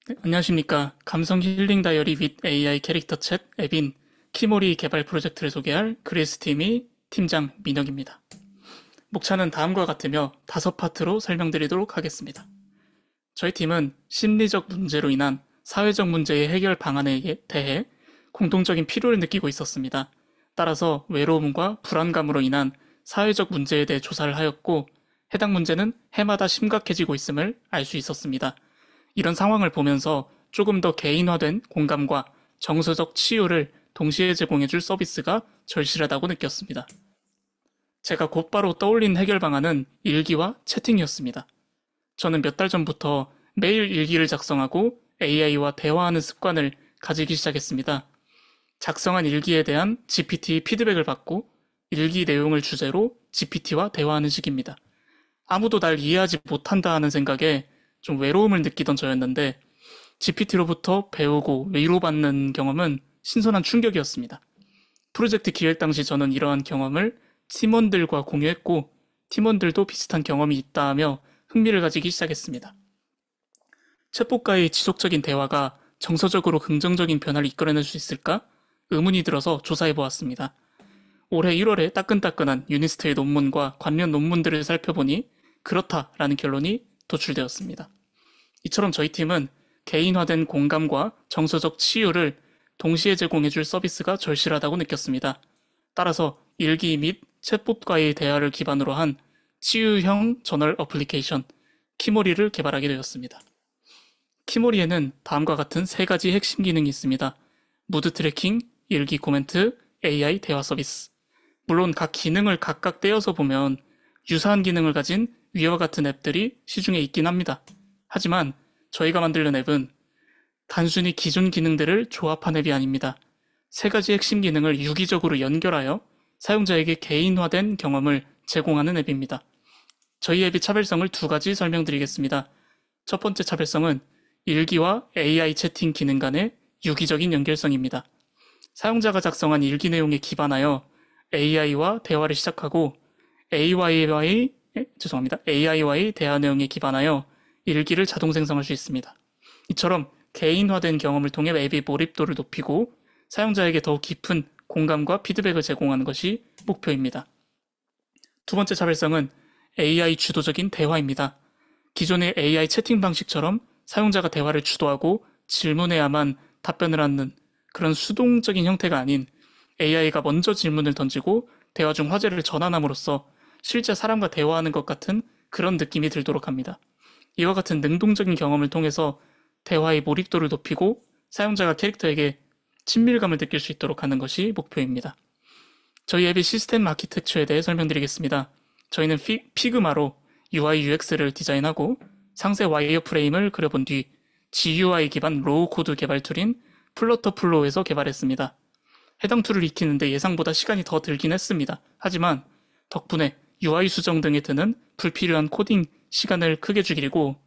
네, 안녕하십니까. 감성 힐링 다이어리 윗 AI 캐릭터 챗 앱인 키모리 개발 프로젝트를 소개할 그리스팀의 팀장 민혁입니다. 목차는 다음과 같으며 5파트로 설명드리도록 하겠습니다. 저희 팀은 심리적 문제로 인한 사회적 문제의 해결 방안에 대해 공통적인 필요를 느끼고 있었습니다. 따라서 외로움과 불안감으로 인한 사회적 문제에 대해 조사를 하였고, 해당 문제는 해마다 심각해지고 있음을 알 수 있었습니다. 이런 상황을 보면서 조금 더 개인화된 공감과 정서적 치유를 동시에 제공해줄 서비스가 절실하다고 느꼈습니다. 제가 곧바로 떠올린 해결 방안은 일기와 채팅이었습니다. 저는 몇 달 전부터 매일 일기를 작성하고 AI와 대화하는 습관을 가지기 시작했습니다. 작성한 일기에 대한 GPT 피드백을 받고 일기 내용을 주제로 GPT와 대화하는 식입니다. 아무도 날 이해하지 못한다 하는 생각에 좀 외로움을 느끼던 저였는데 GPT로부터 배우고 위로받는 경험은 신선한 충격이었습니다. 프로젝트 기획 당시 저는 이러한 경험을 팀원들과 공유했고 팀원들도 비슷한 경험이 있다 하며 흥미를 가지기 시작했습니다. 챗봇과의 지속적인 대화가 정서적으로 긍정적인 변화를 이끌어낼 수 있을까? 의문이 들어서 조사해보았습니다. 올해 1월에 따끈따끈한 유니스트의 논문과 관련 논문들을 살펴보니 그렇다라는 결론이 도출되었습니다. 이처럼 저희 팀은 개인화된 공감과 정서적 치유를 동시에 제공해줄 서비스가 절실하다고 느꼈습니다. 따라서 일기 및 챗봇과의 대화를 기반으로 한 치유형 저널 어플리케이션 키모리를 개발하게 되었습니다. 키모리에는 다음과 같은 3가지 핵심 기능이 있습니다. 무드 트래킹, 일기 코멘트, AI 대화 서비스. 물론 각 기능을 각각 떼어서 보면 유사한 기능을 가진 위와 같은 앱들이 시중에 있긴 합니다. 하지만 저희가 만들는 앱은 단순히 기존 기능들을 조합한 앱이 아닙니다. 3가지 핵심 기능을 유기적으로 연결하여 사용자에게 개인화된 경험을 제공하는 앱입니다. 저희 앱의 차별성을 2가지 설명드리겠습니다. 첫 번째 차별성은 일기와 AI 채팅 기능 간의 유기적인 연결성입니다. 사용자가 작성한 일기 내용에 기반하여 AI와 대화를 시작하고 AI와의 대화 내용에 기반하여 일기를 자동 생성할 수 있습니다. 이처럼 개인화된 경험을 통해 앱의 몰입도를 높이고 사용자에게 더욱 깊은 공감과 피드백을 제공하는 것이 목표입니다. 2번째 차별성은 AI 주도적인 대화입니다. 기존의 AI 채팅 방식처럼 사용자가 대화를 주도하고 질문해야만 답변을 하는 그런 수동적인 형태가 아닌 AI가 먼저 질문을 던지고 대화 중 화제를 전환함으로써 실제 사람과 대화하는 것 같은 그런 느낌이 들도록 합니다. 이와 같은 능동적인 경험을 통해서 대화의 몰입도를 높이고 사용자가 캐릭터에게 친밀감을 느낄 수 있도록 하는 것이 목표입니다. 저희 앱의 시스템 아키텍처에 대해 설명드리겠습니다. 저희는 피그마로 UI UX를 디자인하고 상세 와이어프레임을 그려본 뒤 GUI 기반 로우 코드 개발 툴인 플러터플로우에서 개발했습니다. 해당 툴을 익히는데 예상보다 시간이 더 들긴 했습니다. 하지만 덕분에 UI 수정 등에 드는 불필요한 코딩 시간을 크게 줄이고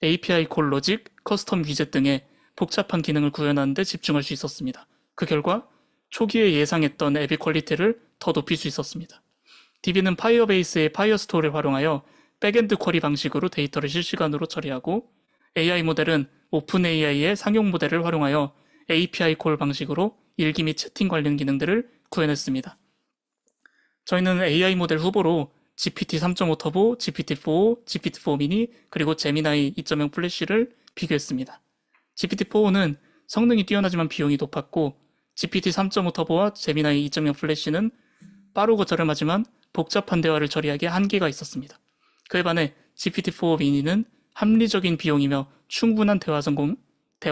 API 콜 로직, 커스텀 위젯 등의 복잡한 기능을 구현하는 데 집중할 수 있었습니다. 그 결과 초기에 예상했던 앱의 퀄리티를 더 높일 수 있었습니다. DB는 파이어베이스의 파이어스토어를 활용하여 백엔드 쿼리 방식으로 데이터를 실시간으로 처리하고 AI 모델은 오픈AI의 상용 모델을 활용하여 API 콜 방식으로 일기 및 채팅 관련 기능들을 구현했습니다. 저희는 AI 모델 후보로 GPT 3.5 터보, GPT-4, GPT-4 미니, 그리고 제미나이 2.0 플래시를 비교했습니다. GPT-4는 성능이 뛰어나지만 비용이 높았고 GPT 3.5 터보와 제미나이 2.0 플래시는 빠르고 저렴하지만 복잡한 대화를 처리하기에 한계가 있었습니다. 그에 반해 GPT-4 미니는 합리적인 비용이며 충분한 대화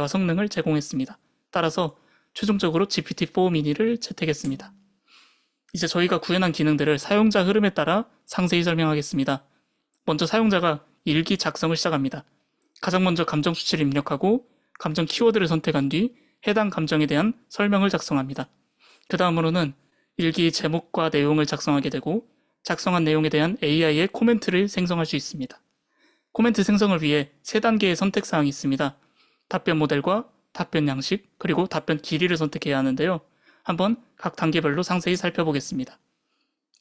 성능을 제공했습니다. 따라서 최종적으로 GPT-4 미니를 채택했습니다. 이제 저희가 구현한 기능들을 사용자 흐름에 따라 상세히 설명하겠습니다. 먼저 사용자가 일기 작성을 시작합니다. 가장 먼저 감정 수치를 입력하고 감정 키워드를 선택한 뒤 해당 감정에 대한 설명을 작성합니다. 그 다음으로는 일기 제목과 내용을 작성하게 되고 작성한 내용에 대한 AI의 코멘트를 생성할 수 있습니다. 코멘트 생성을 위해 3단계의 선택사항이 있습니다. 답변 모델과 답변 양식, 그리고 답변 길이를 선택해야 하는데요. 한번 각 단계별로 상세히 살펴보겠습니다.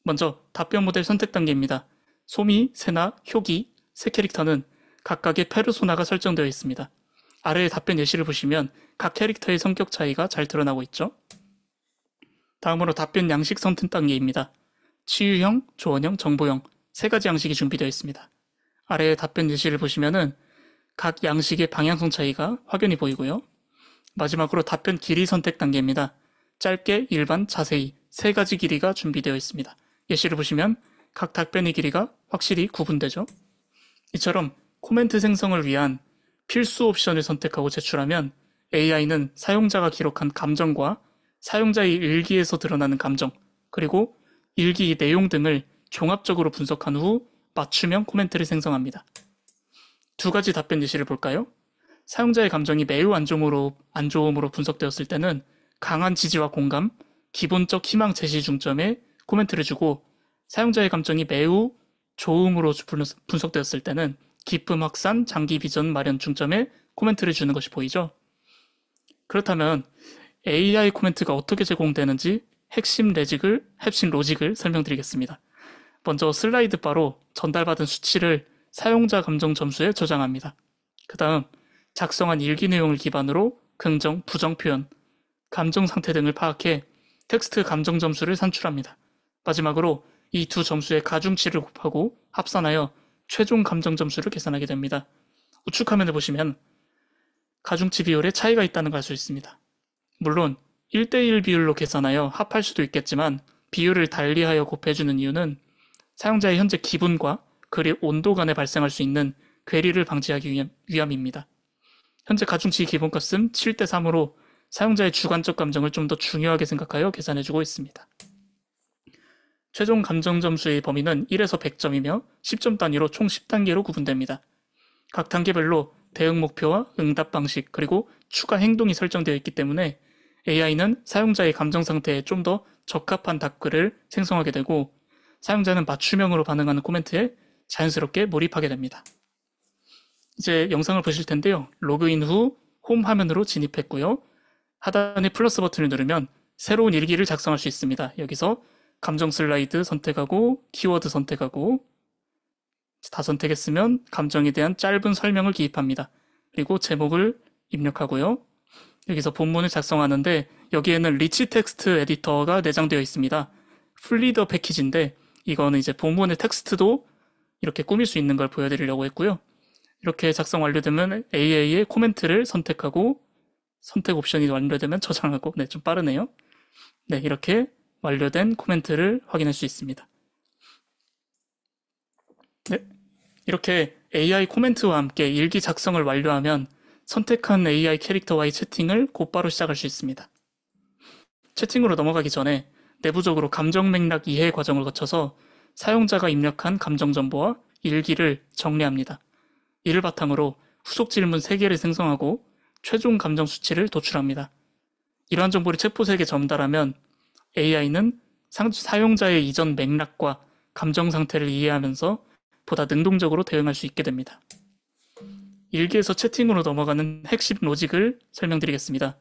먼저 답변 모델 선택 단계입니다. 소미, 세나, 효기, 세 캐릭터는 각각의 페르소나가 설정되어 있습니다. 아래의 답변 예시를 보시면 각 캐릭터의 성격 차이가 잘 드러나고 있죠. 다음으로 답변 양식 선택 단계입니다. 치유형, 조언형, 정보형 세 가지 양식이 준비되어 있습니다. 아래의 답변 예시를 보시면은 각 양식의 방향성 차이가 확연히 보이고요. 마지막으로 답변 길이 선택 단계입니다. 짧게, 일반, 자세히 세 가지 길이가 준비되어 있습니다. 예시를 보시면 각 답변의 길이가 확실히 구분되죠. 이처럼 코멘트 생성을 위한 필수 옵션을 선택하고 제출하면 AI는 사용자가 기록한 감정과 사용자의 일기에서 드러나는 감정, 그리고 일기 내용 등을 종합적으로 분석한 후 맞춤형 코멘트를 생성합니다. 두 가지 답변 예시를 볼까요? 사용자의 감정이 매우 안 좋음으로 분석되었을 때는 강한 지지와 공감, 기본적 희망 제시 중점에 코멘트를 주고, 사용자의 감정이 매우 좋음으로 분석되었을 때는 기쁨 확산, 장기 비전 마련 중점에 코멘트를 주는 것이 보이죠? 그렇다면 AI 코멘트가 어떻게 제공되는지 핵심 로직을 설명드리겠습니다. 먼저 슬라이드 바로 전달받은 수치를 사용자 감정 점수에 저장합니다. 그 다음 작성한 일기 내용을 기반으로 긍정, 부정 표현, 감정 상태 등을 파악해 텍스트 감정 점수를 산출합니다. 마지막으로 이 두 점수의 가중치를 곱하고 합산하여 최종 감정 점수를 계산하게 됩니다. 우측 화면을 보시면 가중치 비율에 차이가 있다는 걸 알 수 있습니다. 물론 1대1 비율로 계산하여 합할 수도 있겠지만 비율을 달리하여 곱해주는 이유는 사용자의 현재 기분과 그립 온도 간에 발생할 수 있는 괴리를 방지하기 위함입니다. 현재 가중치 기본값은 7대3으로 사용자의 주관적 감정을 좀 더 중요하게 생각하여 계산해주고 있습니다. 최종 감정 점수의 범위는 1에서 100점이며 10점 단위로 총 10단계로 구분됩니다. 각 단계별로 대응 목표와 응답 방식, 그리고 추가 행동이 설정되어 있기 때문에 AI는 사용자의 감정 상태에 좀 더 적합한 답글을 생성하게 되고, 사용자는 맞춤형으로 반응하는 코멘트에 자연스럽게 몰입하게 됩니다. 이제 영상을 보실 텐데요. 로그인 후 홈 화면으로 진입했고요. 하단에 플러스 버튼을 누르면 새로운 일기를 작성할 수 있습니다. 여기서 감정 슬라이드 선택하고 키워드 선택하고, 다 선택했으면 감정에 대한 짧은 설명을 기입합니다. 그리고 제목을 입력하고요. 여기서 본문을 작성하는데 여기에는 리치 텍스트 에디터가 내장되어 있습니다. 플리더 패키지인데 이거는 이제 본문의 텍스트도 이렇게 꾸밀 수 있는 걸 보여드리려고 했고요. 이렇게 작성 완료되면 AI의 코멘트를 선택하고, 선택 옵션이 완료되면 저장하고, 네, 좀 빠르네요. 네, 이렇게 완료된 코멘트를 확인할 수 있습니다. 네, 이렇게 AI 코멘트와 함께 일기 작성을 완료하면 선택한 AI 캐릭터와의 채팅을 곧바로 시작할 수 있습니다. 채팅으로 넘어가기 전에 내부적으로 감정 맥락 이해 과정을 거쳐서 사용자가 입력한 감정 정보와 일기를 정리합니다. 이를 바탕으로 후속 질문 3개를 생성하고 최종 감정 수치를 도출합니다. 이러한 정보를 챗봇에게 전달하면 AI는 사용자의 이전 맥락과 감정 상태를 이해하면서 보다 능동적으로 대응할 수 있게 됩니다. 일기에서 채팅으로 넘어가는 핵심 로직을 설명드리겠습니다.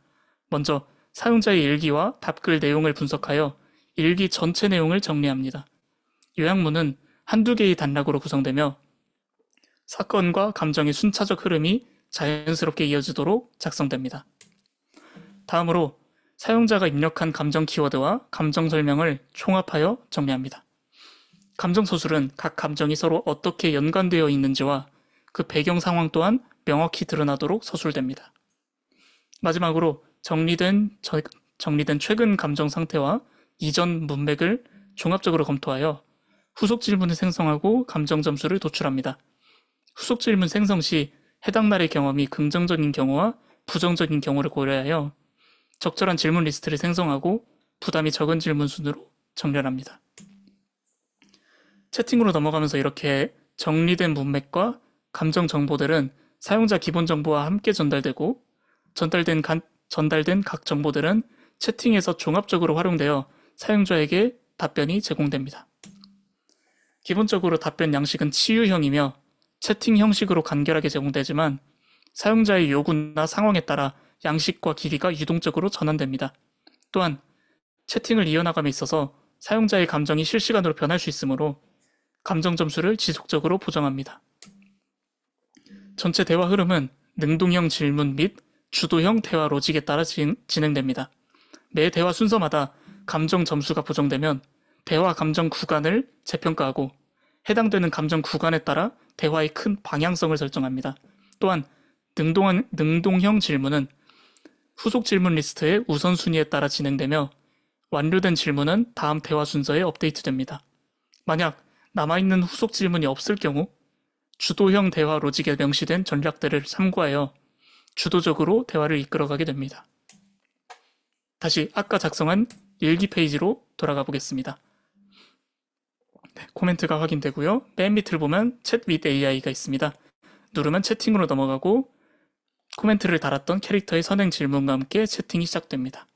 먼저 사용자의 일기와 답글 내용을 분석하여 일기 전체 내용을 정리합니다. 요약문은 한두 개의 단락으로 구성되며 사건과 감정의 순차적 흐름이 자연스럽게 이어지도록 작성됩니다. 다음으로 사용자가 입력한 감정 키워드와 감정 설명을 총합하여 정리합니다. 감정 서술은 각 감정이 서로 어떻게 연관되어 있는지와 그 배경 상황 또한 명확히 드러나도록 서술됩니다. 마지막으로 정리된 최근 감정 상태와 이전 문맥을 종합적으로 검토하여 후속 질문을 생성하고 감정 점수를 도출합니다. 후속 질문 생성 시 해당 날의 경험이 긍정적인 경우와 부정적인 경우를 고려하여 적절한 질문 리스트를 생성하고 부담이 적은 질문 순으로 정렬합니다. 채팅으로 넘어가면서 이렇게 정리된 문맥과 감정 정보들은 사용자 기본 정보와 함께 전달되고, 전달된 각 정보들은 채팅에서 종합적으로 활용되어 사용자에게 답변이 제공됩니다. 기본적으로 답변 양식은 치유형이며 채팅 형식으로 간결하게 제공되지만 사용자의 요구나 상황에 따라 양식과 길이가 유동적으로 전환됩니다. 또한 채팅을 이어나감에 있어서 사용자의 감정이 실시간으로 변할 수 있으므로 감정 점수를 지속적으로 보정합니다. 전체 대화 흐름은 능동형 질문 및 주도형 대화 로직에 따라 진행됩니다. 매 대화 순서마다 감정 점수가 보정되면 대화 감정 구간을 재평가하고 해당되는 감정 구간에 따라 대화의 큰 방향성을 설정합니다. 또한 능동형 질문은 후속 질문 리스트의 우선순위에 따라 진행되며 완료된 질문은 다음 대화 순서에 업데이트됩니다. 만약 남아있는 후속 질문이 없을 경우 주도형 대화 로직에 명시된 전략들을 참고하여 주도적으로 대화를 이끌어가게 됩니다. 다시 아까 작성한 일기 페이지로 돌아가 보겠습니다. 네, 코멘트가 확인되고요. 맨 밑을 보면 챗 with AI가 있습니다. 누르면 채팅으로 넘어가고 코멘트를 달았던 캐릭터의 선행 질문과 함께 채팅이 시작됩니다.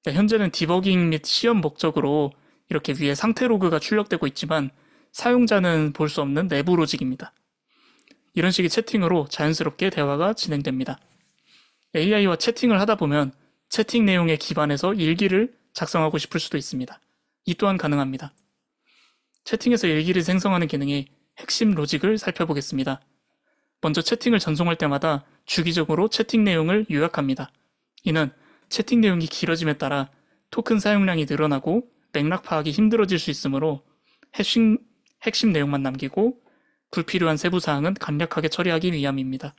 네, 현재는 디버깅 및 시험 목적으로 이렇게 위에 상태 로그가 출력되고 있지만 사용자는 볼 수 없는 내부 로직입니다. 이런 식의 채팅으로 자연스럽게 대화가 진행됩니다. AI와 채팅을 하다 보면 채팅 내용에 기반해서 일기를 작성하고 싶을 수도 있습니다. 이 또한 가능합니다. 채팅에서 일기를 생성하는 기능의 핵심 로직을 살펴보겠습니다. 먼저 채팅을 전송할 때마다 주기적으로 채팅 내용을 요약합니다. 이는 채팅 내용이 길어짐에 따라 토큰 사용량이 늘어나고 맥락 파악이 힘들어질 수 있으므로 핵심 내용만 남기고 불필요한 세부사항은 간략하게 처리하기 위함입니다.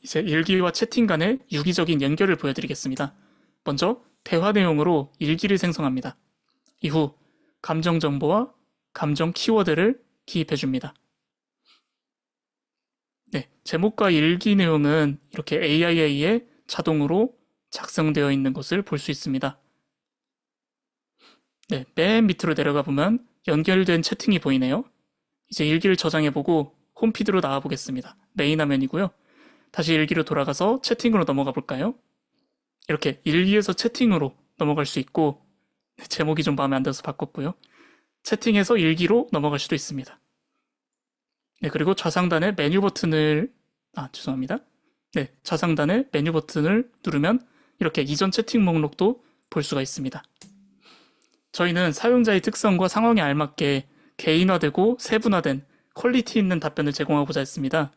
이제 일기와 채팅 간의 유기적인 연결을 보여드리겠습니다. 먼저 대화 내용으로 일기를 생성합니다. 이후 감정 정보와 감정 키워드를 기입해줍니다. 네, 제목과 일기 내용은 이렇게 AI에 자동으로 작성되어 있는 것을 볼 수 있습니다. 네, 맨 밑으로 내려가 보면 연결된 채팅이 보이네요. 이제 일기를 저장해보고 홈피드로 나와보겠습니다. 메인 화면이고요. 다시 일기로 돌아가서 채팅으로 넘어가 볼까요? 이렇게 일기에서 채팅으로 넘어갈 수 있고 제목이 좀 마음에 안 들어서 바꿨고요. 채팅에서 일기로 넘어갈 수도 있습니다. 네, 그리고 좌상단의 메뉴 버튼을 네, 좌상단의 메뉴 버튼을 누르면 이렇게 이전 채팅 목록도 볼 수가 있습니다. 저희는 사용자의 특성과 상황에 알맞게 개인화되고 세분화된 퀄리티 있는 답변을 제공하고자 했습니다.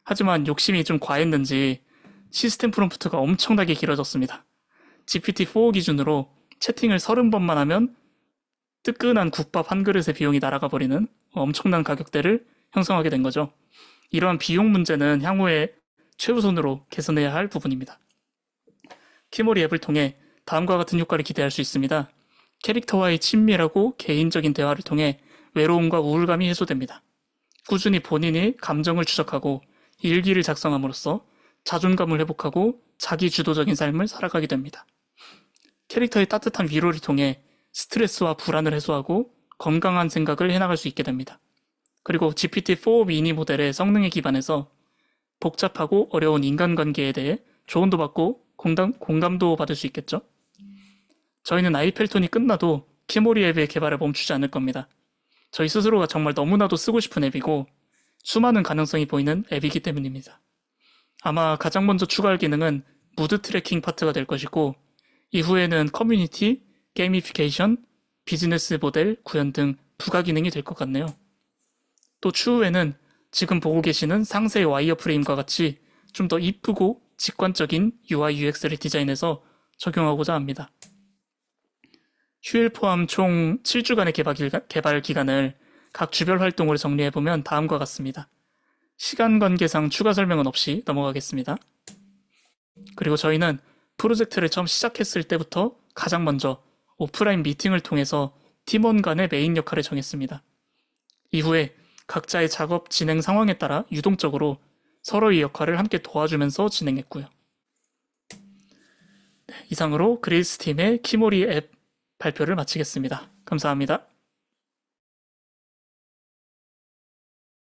하지만 욕심이 좀 과했는지 시스템 프롬프트가 엄청나게 길어졌습니다. GPT-4 기준으로 채팅을 30번만 하면 뜨끈한 국밥 한 그릇의 비용이 날아가 버리는 엄청난 가격대를 형성하게 된 거죠. 이러한 비용 문제는 향후에 최우선으로 개선해야 할 부분입니다. 키모리 앱을 통해 다음과 같은 효과를 기대할 수 있습니다. 캐릭터와의 친밀하고 개인적인 대화를 통해 외로움과 우울감이 해소됩니다. 꾸준히 본인이 감정을 추적하고 일기를 작성함으로써 자존감을 회복하고 자기 주도적인 삶을 살아가게 됩니다. 캐릭터의 따뜻한 위로를 통해 스트레스와 불안을 해소하고 건강한 생각을 해나갈 수 있게 됩니다. 그리고 GPT-4 미니 모델의 성능에 기반해서 복잡하고 어려운 인간관계에 대해 조언도 받고 공감도 받을 수 있겠죠. 저희는 아이펠톤이 끝나도 키모리 앱의 개발을 멈추지 않을 겁니다. 저희 스스로가 정말 너무나도 쓰고 싶은 앱이고 수많은 가능성이 보이는 앱이기 때문입니다. 아마 가장 먼저 추가할 기능은 무드 트래킹 파트가 될 것이고 이후에는 커뮤니티, 게이미피케이션, 비즈니스 모델, 구현 등 부가 기능이 될 것 같네요. 또 추후에는 지금 보고 계시는 상세 와이어프레임과 같이 좀 더 이쁘고 직관적인 UI UX를 디자인해서 적용하고자 합니다. 휴일 포함 총 7주간의 개발 기간을 각 주별 활동으로 정리해보면 다음과 같습니다. 시간 관계상 추가 설명은 없이 넘어가겠습니다. 그리고 저희는 프로젝트를 처음 시작했을 때부터 가장 먼저 오프라인 미팅을 통해서 팀원 간의 메인 역할을 정했습니다. 이후에 각자의 작업 진행 상황에 따라 유동적으로 서로의 역할을 함께 도와주면서 진행했고요. 네, 이상으로 그레이스 팀의 키모리 앱 발표를 마치겠습니다. 감사합니다.